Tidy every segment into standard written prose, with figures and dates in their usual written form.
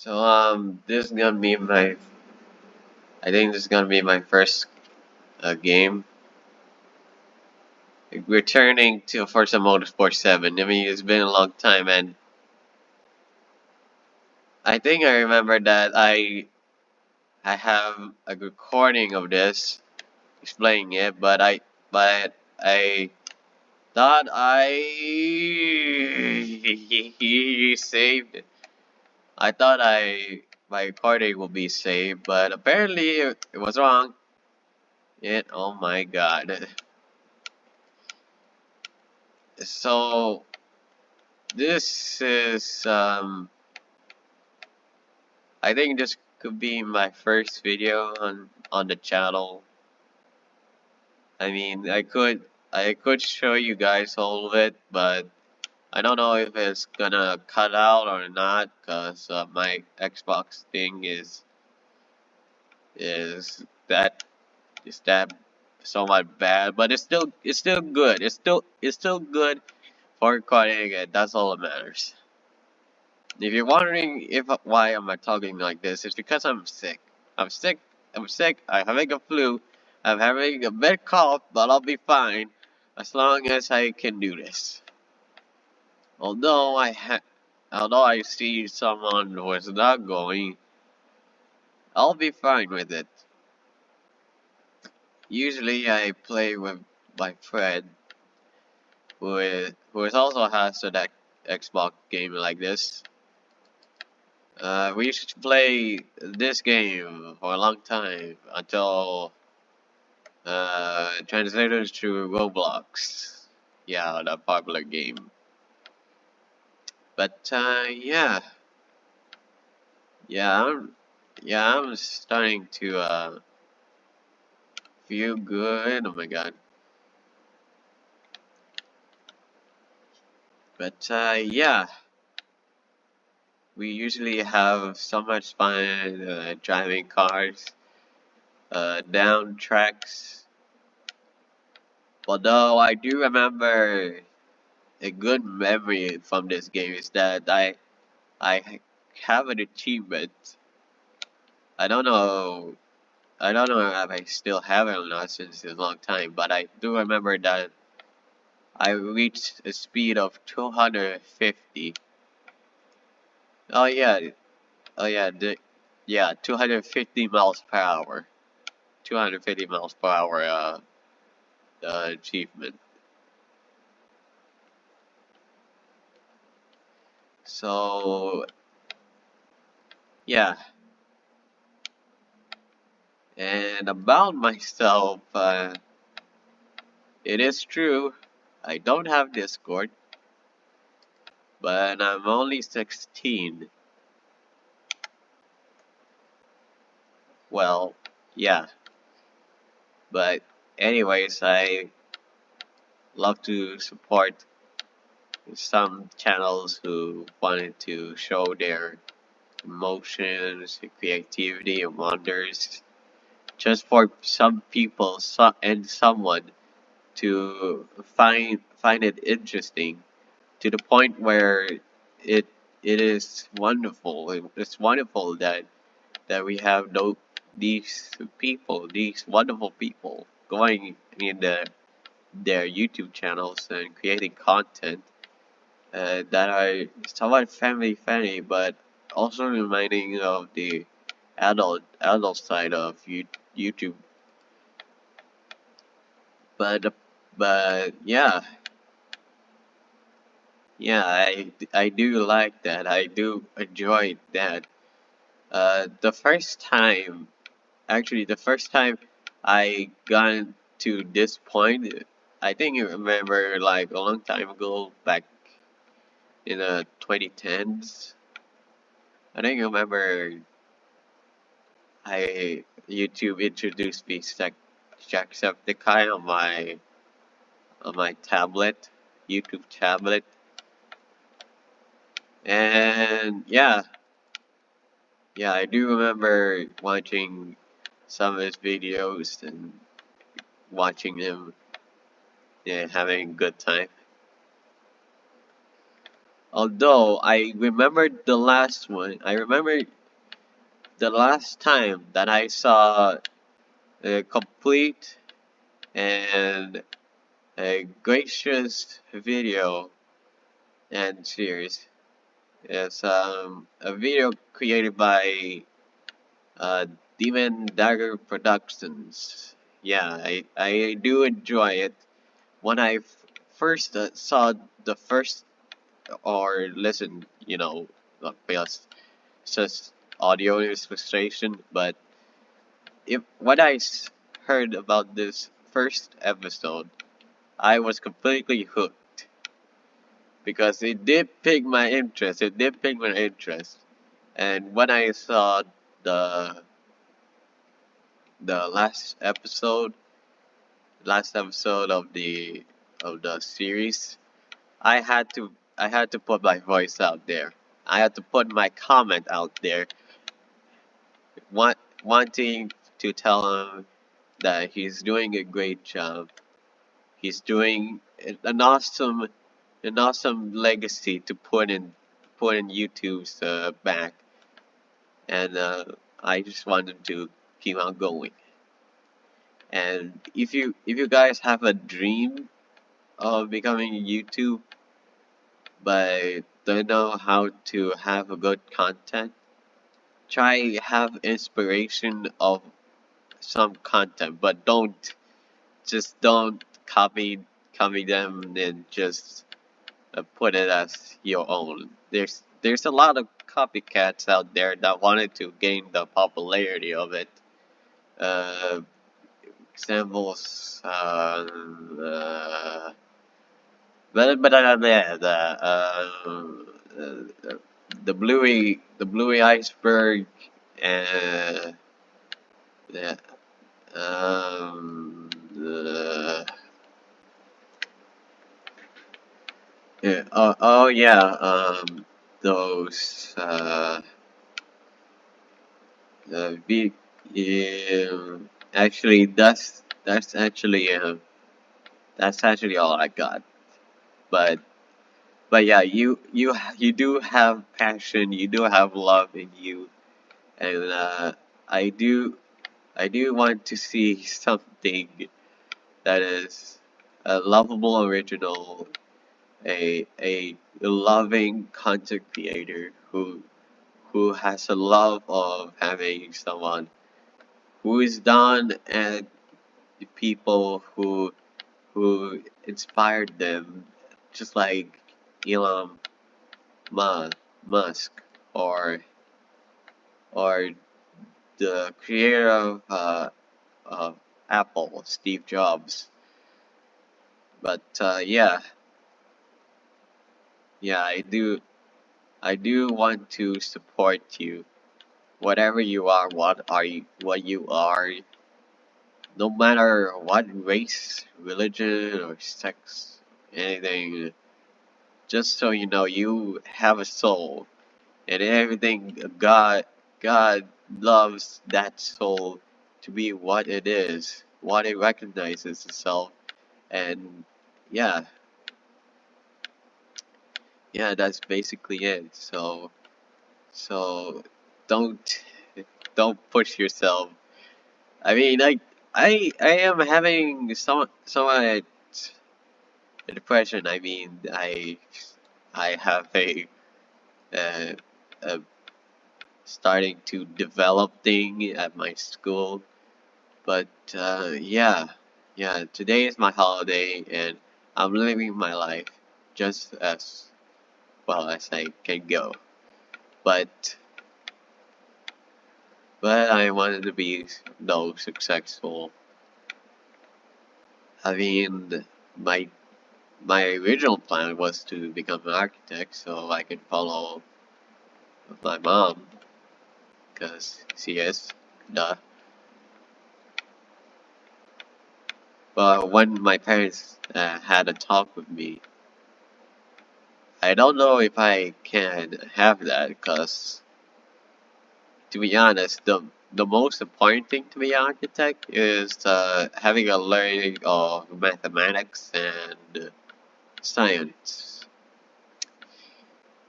This is gonna be my. I think this is gonna be my first game. Returning to Forza Motorsport 7. I mean, it's been a long time, and I think I remember that I have a recording of this explaining it, but I thought I saved it. I thought my recording will be saved, but apparently it was wrong. Oh my god. So this is I think this could be my first video on the channel. I mean, I could show you guys all of it, but I don't know if it's gonna cut out or not, cause my Xbox thing is that is that somewhat bad, but it's still good. It's still good for recording, and that's all that matters. If you're wondering if why am I talking like this, it's because I'm sick. I'm sick. I'm sick. I'm having a flu. I'm having a bad cough, but I'll be fine as long as I can do this. Although although I see someone who is not going, I'll be fine with it. Usually, I play with my friend who is also has an Xbox game like this. We used to play this game for a long time until translated to Roblox. Yeah, the popular game. But yeah, I'm starting to feel good. Oh my god. But yeah, we usually have so much fun driving cars down tracks. Although I do remember a good memory from this game is that I have an achievement. I don't know. I don't know if I still have it or not since it's a long time, but I do remember that I reached a speed of 250. Oh yeah, oh yeah, 250 miles per hour. 250 miles per hour. Achievement. So yeah, and about myself, it is true. I don't have Discord, but I'm only 16. Well, yeah. But anyways, I love to support some channels who wanted to show their emotions, creativity, and wonders. Just for some people and someone to find it interesting to the point where it it is wonderful. It's wonderful that we have these people, these wonderful people going in their YouTube channels and creating content that are somewhat family friendly, but also reminding of the adult side of YouTube. But yeah, I do like that. I do enjoy that. The first time, actually, the first time I got to this point, I think you remember like a long time ago, back in the 2010s. I think you remember I YouTube introduced me to Jacksepticeye on my tablet, YouTube tablet, and yeah, I do remember watching some of his videos and watching him, yeah, having a good time. Although I remembered the last one, I remember the last time that I saw a complete and a gracious video and series. It's a video created by uh, Demon Dagger Productions. Yeah, I do enjoy it. When I first saw the first or listened, not because it's just audio illustration, but if when heard about this first episode, I was completely hooked because it did pique my interest. It did pique my interest, and when I saw the the last episode of the series, I had to put my voice out there. I had to put my comment out there, wanting to tell him that he's doing a great job. He's doing an awesome legacy to put in YouTube's back, and I just want him to keep on going. And if you guys have a dream of becoming YouTube, but don't know how to have a good content, try have inspiration of some content, but don't copy them and just put it as your own. There's a lot of copycats out there that wanted to gain the popularity of it. Uh, Examples, the bluey iceberg, and yeah, oh yeah, those big, actually that's actually all I got. But yeah, you do have passion, you do have love in you, and I do I do want to see something that is a lovable original, a loving content creator who has a love of having someone who is down and the people who inspired them, just like Elon Ma, Musk, or or the creator of Apple, Steve Jobs. But yeah, I do want to support you, whatever you are, what you are, no matter what race, religion, or sex, anything. Just so you know, you have a soul, and everything God loves that soul to be what it is, what it recognizes itself, and yeah, that's basically it. So don't push yourself. I mean, I am having somewhat depression. I mean, I have uh, a starting to develop thing at my school. But today is my holiday, and I'm living my life just as well as I can go. But I wanted to be no successful. I mean, my original plan was to become an architect so I could follow my mom, because she is, duh. But when my parents had a talk with me, I don't know if I can have that, because to be honest, the most important thing to be an architect is having a learning of mathematics and science.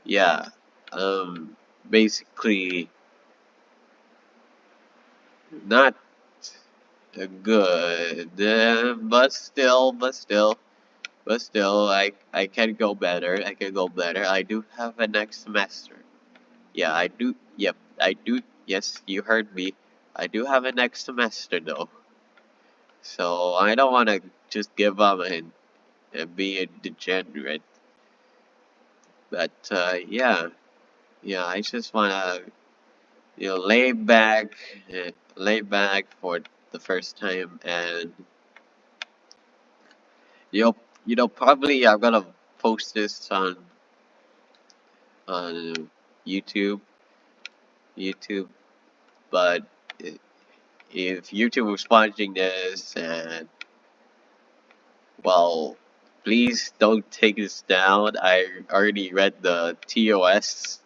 yeah, um, basically not good, but still, I can go better. I can go better. I do have a next semester. Yeah, I do. Yep, I do. Yes, you heard me. I do have a next semester though, so I don't want to just give up and be a degenerate. But yeah, yeah, I just wanna lay back for the first time, and you know, probably I'm gonna post this on YouTube, YouTube. But i- if YouTube was watching this, and well, please don't take this down. I already read the TOS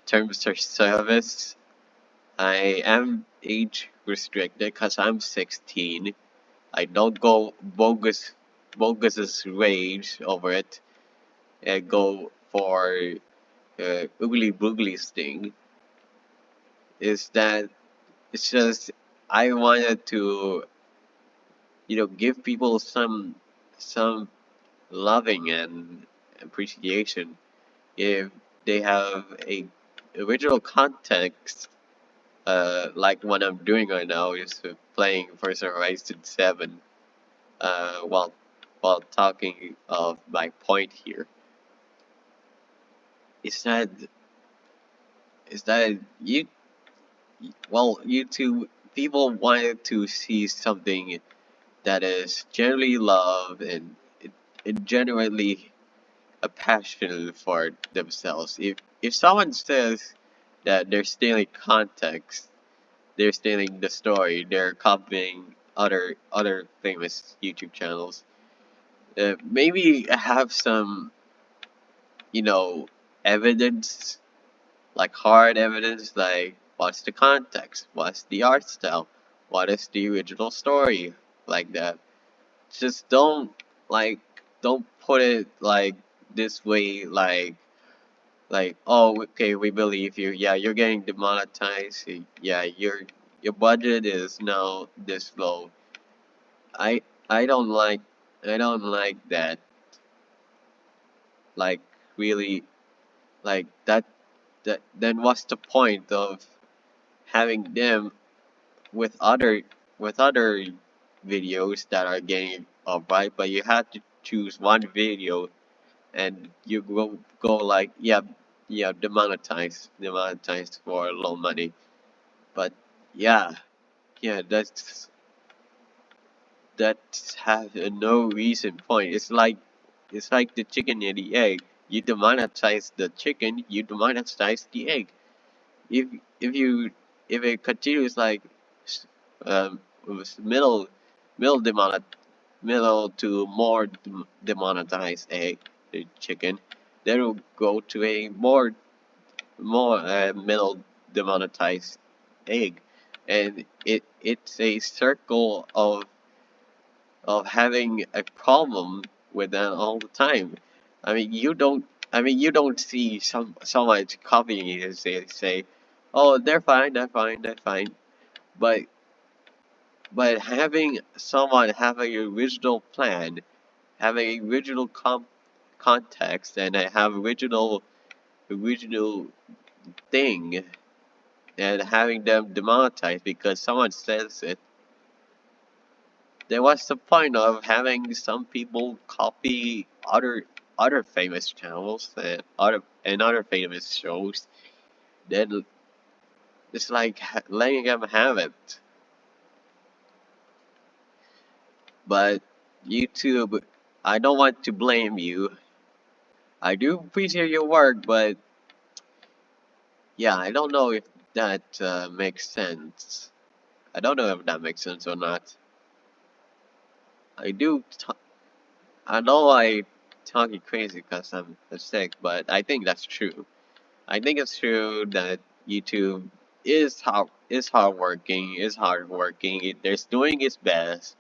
terms of service. I am age restricted because I'm 16. I don't go bogus's rage over it and go for oogly boogly thing. Is that it's just I wanted to give people some loving and appreciation if they have a original context, like what I'm doing right now is playing Forza Horizon 7, while talking of my point here. Is that you YouTube people wanted to see something that is generally loved and genuinely a passion for themselves. If someone says that they're stealing context, they're stealing the story, they're copying other famous YouTube channels, maybe have some you know evidence, like hard evidence, like what's the context, what's the art style, what is the original story, like that. Just like don't put it like this way, like, oh, okay, we believe you, yeah, you're getting demonetized, yeah, your budget is now this low. I i don't like i don't like that, like, really, like that then what's the point of having them with other videos that are getting alright, but you have to choose one video and you go like, yeah, yeah, demonetized for low money. But yeah, yeah, that's have a no reason point. It's like the chicken and the egg. You demonetize the chicken, you demonetize the egg. If if you if it continues like s- with middle middle to more demonetized egg, chicken, then it'll go to a more middle demonetized egg, and it's a circle of having a problem with that all the time. I mean, you don't see someone copying it and say, oh, they're fine. But having someone have a original plan, have a original context, and have original thing, and having them demonetized because someone says it, then what's the point of having some people copy other famous channels and other famous shows? Then it's like letting them have it. But YouTube, I don't want to blame you. I do appreciate your work, but yeah, I don't know if that makes sense. I don't know if that makes sense or not. I do. I know I talking crazy because I'm sick, but I think that's true. I think it's true that YouTube is hardworking, is hardworking. It's doing its best,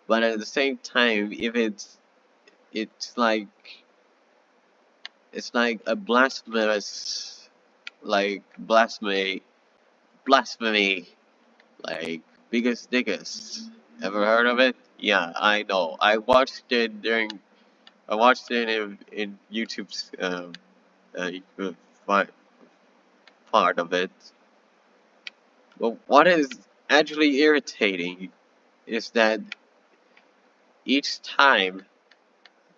but at the same time, if it's like it's like a blasphemous, like blasphemy, like biggest diggest. Ever heard of it? Yeah, I know. I watched it in YouTube's part part of it. But what is actually irritating is that each time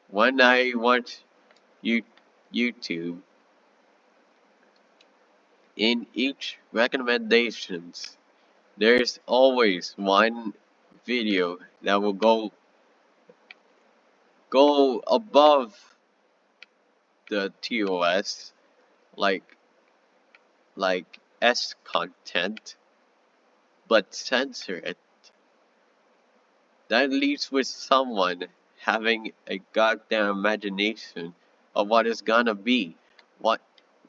when I watch you YouTube, in each recommendations, there's always one video that will go above the TOS, like S content, but censor it. That leaves with someone having a goddamn imagination of what it's gonna be. What?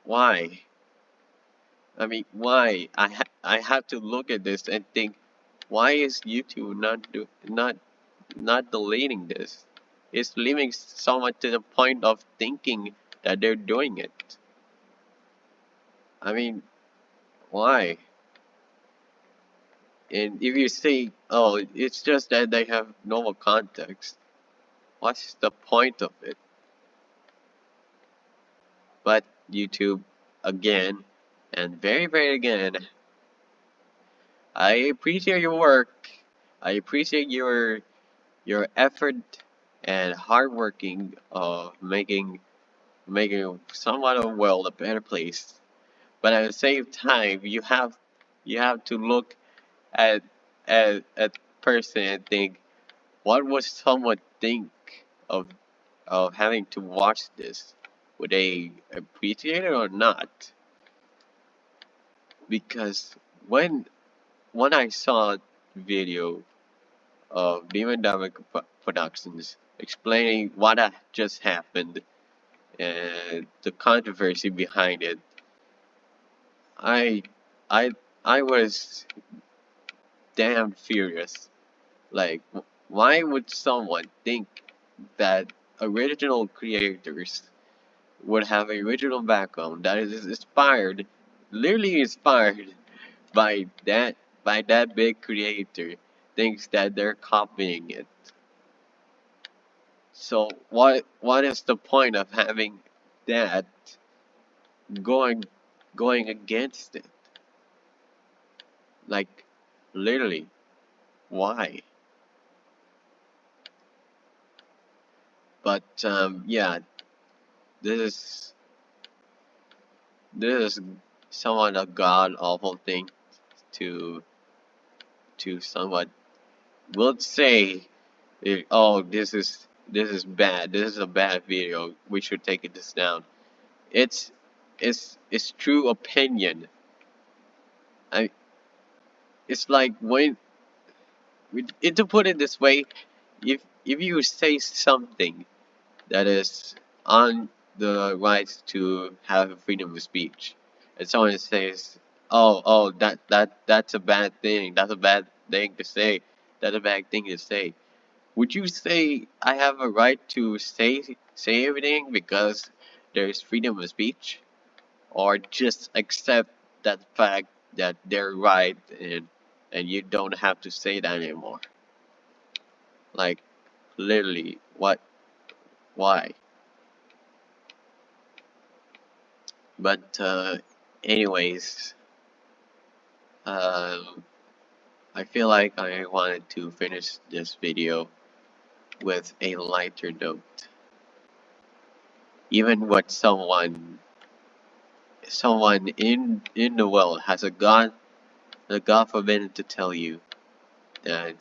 Why? I mean, why? I have to look at this and think, why is YouTube not deleting this? It's leaving someone to the point of thinking that they're doing it. I mean, why? And if you say, oh, it's just that they have normal context, what's the point of it? But YouTube, again, and very again, I appreciate your work. I appreciate your effort and hard working of making somewhat of the world a better place. But at the same time, you have to look at at person and think, what would someone think of having to watch this? Would they appreciate it or not? Because when when I saw video of Demon Dynamic Productions explaining what had just happened and the controversy behind it, I I I was damn furious. Like, why would someone think that original creators would have an original background that is inspired, literally inspired by that big creator, thinks that they're copying it? So what is the point of having that going going against it? Like, literally, why? But yeah, this is this is somewhat a god awful thing to somewhat would say, oh, this is bad, this is a bad video, we should take this down. It's it's true opinion. I It's like when, to put it this way, if you say something that is on the rights to have freedom of speech, and someone says, oh, that's a bad thing, that's a bad thing to say, that's a bad thing to say, would you say I have a right to say everything because there is freedom of speech, or just accept that fact that they're right, and you don't have to say that anymore? Like, literally, what? Why? But anyways, um, I feel like I wanted to finish this video with a lighter note. Even what someone in the world has a God forbidden to tell you that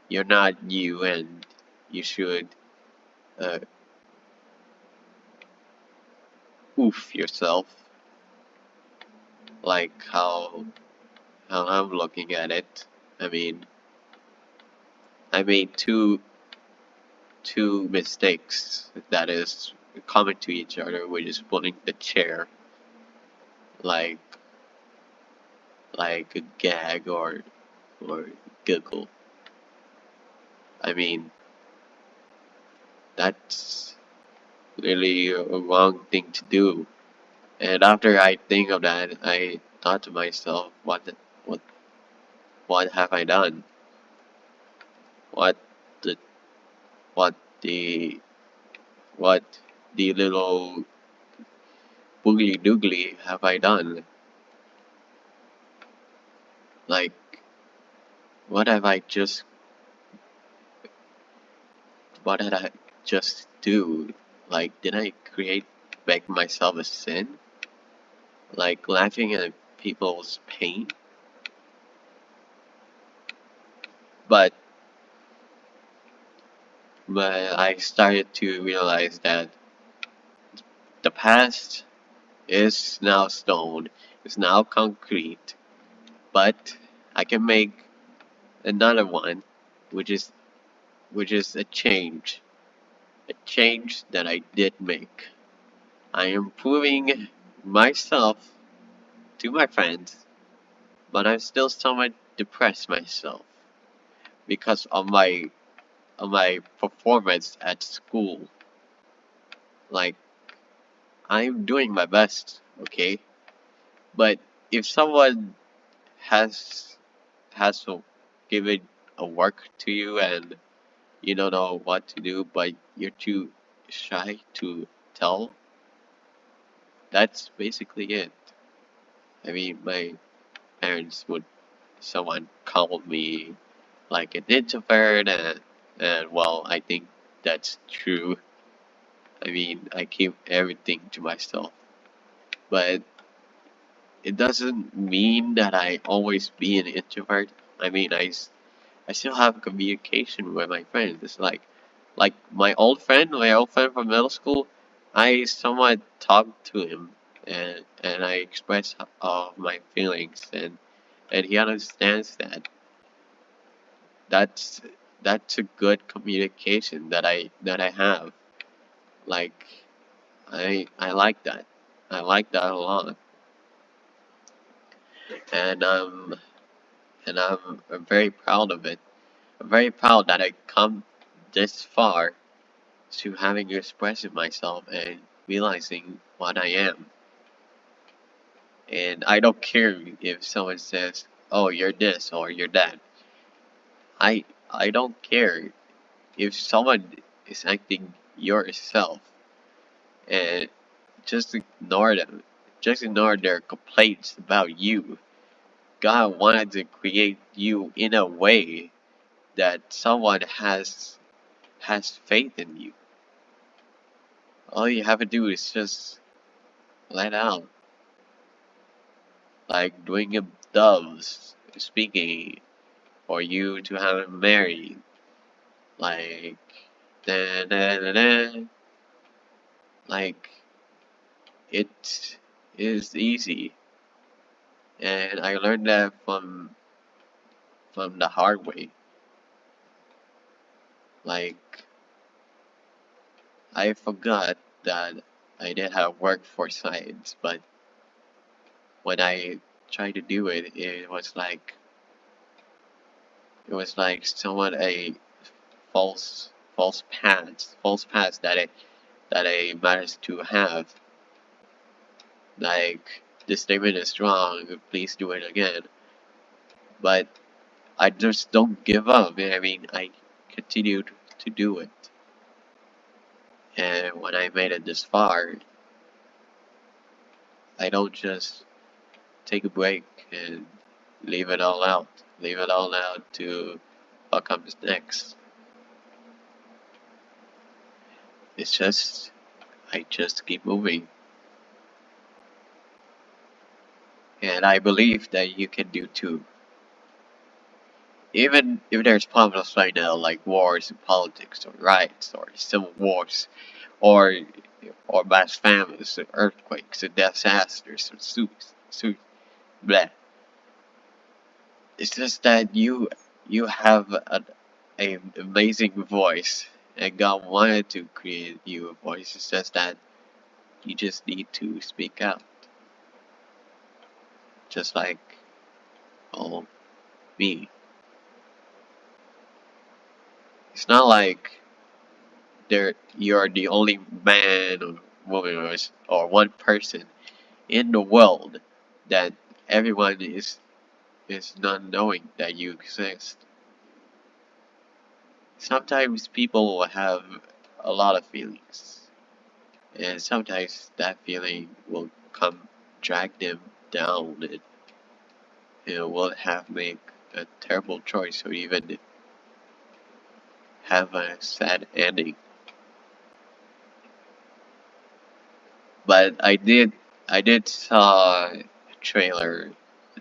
you're not you and you should uh, oof yourself, like how I'm looking at it. I mean, I made two mistakes that is common to each other, which is pulling the chair like a gag or giggle. I mean, that's really a wrong thing to do. And after I think of that, I thought to myself, what what have I done? What the what the what the little boogly doogly have I done? Like, what have I just what did I just do? Like, did I make myself a sin? Like laughing at people's pain? But I started to realize that the past is now stone, is now concrete, but I can make another one, which is a change that I did make. I am proving myself to my friends, but I'm still somewhat depressed myself because of my performance at school. Like, I'm doing my best, okay? But if someone has to give it a work to you and you don't know what to do, but you're too shy to tell, that's basically it. I mean, my parents would someone called me like an introvert, and well, I think that's true. I mean, I keep everything to myself, but it doesn't mean that I always be an introvert. I mean, I still have communication with my friends. It's like my old friend from middle school. I somewhat talk to him and I express my feelings and he understands that. That's that's a good communication that I have. Like I like that. I like that a lot. And I'm very proud of it. I'm very proud that I come this far to having to express myself and realizing what I am. And I don't care if someone says, "Oh, you're this or you're that." I don't care if someone is acting yourself and just ignore them. Just ignore their complaints about you. God wanted to create you in a way that someone has faith in you. All you have to do is just let out, like doing a doves speaking for you to have married, like da, da, da, da. Like it is easy, and I learned that from the hard way. Like I forgot that I did have work for science, but when I tried to do it, it was like somewhat a false path that I managed to have. Like this statement is wrong, please do it again. But I just don't give up. I mean, I continued to do it. And when I made it this far, I don't just take a break and leave it all out. Leave it all out to what comes next. It's just, I just keep moving. And I believe that you can do too. Even if there's problems right now like wars in politics or riots or civil wars or mass famines or earthquakes or disasters or blah. It's just that you have an amazing voice and God wanted to create you a voice. It's just that you just need to speak out. Just like oh me. It's not like you're the only man or woman or one person in the world that everyone is not knowing that you exist. Sometimes people will have a lot of feelings, and sometimes that feeling will come drag them down, and will have make a terrible choice or even have a sad ending. But I did saw a trailer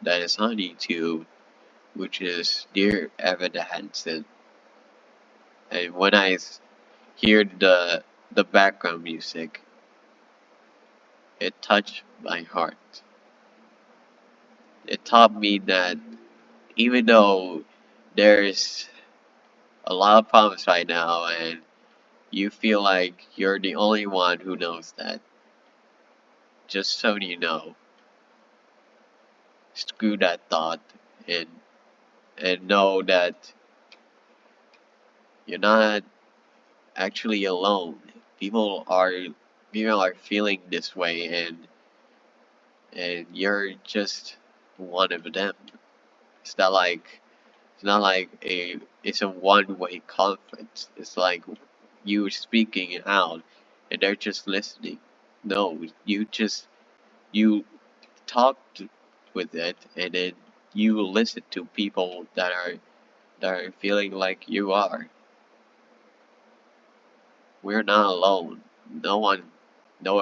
that is on YouTube, which is Dear Evan Hansen, and when hear the background music, it touched my heart. It taught me that even though there's a lot of problems right now, and you feel like you're the only one who knows that, just so you know, screw that thought, and know that you're not actually alone. People are people are feeling this way, and you're just one of them. It's not like it's a one-way conflict. It's like you speaking out and they're just listening. No, you talk with it, and then you listen to people that are feeling like you are. We're not alone. No one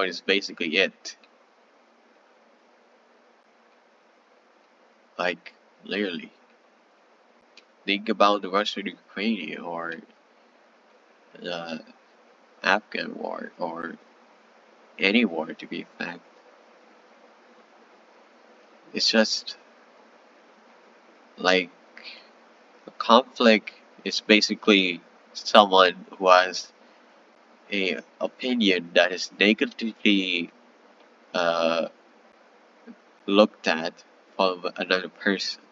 is basically it. Like, literally. Think about the Russian Ukraine or the Afghan war or any war to be fact. It's just like a conflict is basically someone who has a opinion that is negatively uh, looked at from another person.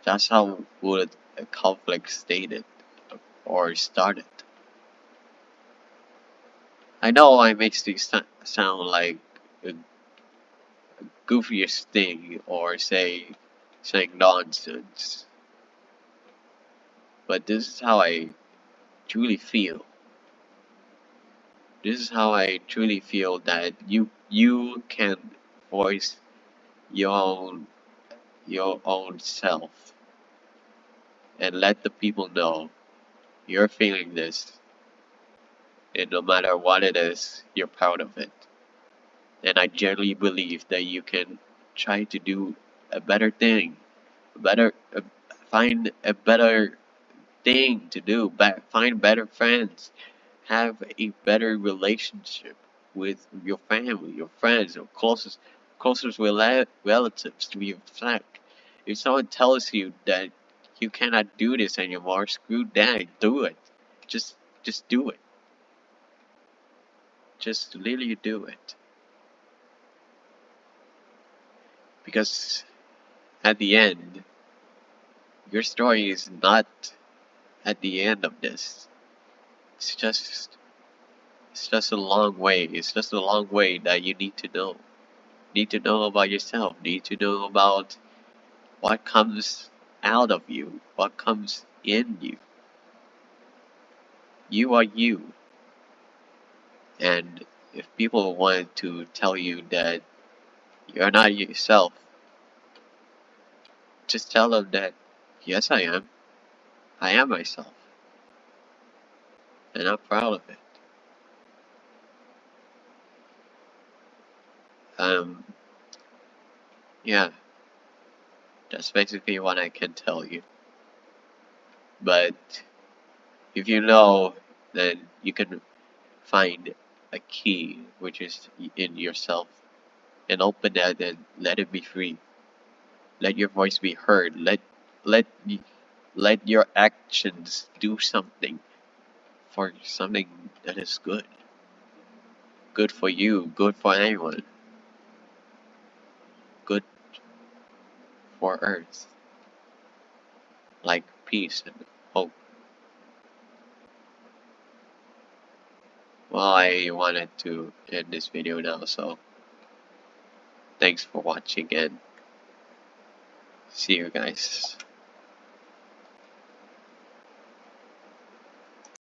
That's how would a conflict stated or started. I know I makes this sound like a goofiest thing or saying nonsense, but this is how I truly feel. This is how I truly feel that you can voice your own self and let the people know you're feeling this, and no matter what it is, you're proud of it. And I genuinely believe that you can try to do a better thing, better find a better thing to do, find better friends, have a better relationship with your family, your friends, your closest relatives. To be exact, if someone tells you that you cannot do this anymore, screw that, do it. Just do it. Just literally do it. Because at the end, your story is not at the end of this. It's just it's just a long way. It's just a long way that you need to know. Need to know about yourself. Need to know about what comes out of you, what comes in you. You are you. And if people want to tell you that you're not yourself, just tell them that yes, I am. I am myself, and I'm proud of it. Um, yeah, that's basically what I can tell you. But if you know, then you can find a key which is in yourself and open that and let it be free. Let your voice be heard. Let let your actions do something for something that is good. Good for you, good for anyone, good for earth, like peace and hope. Well, I wanted to end this video now, so thanks for watching and see you guys.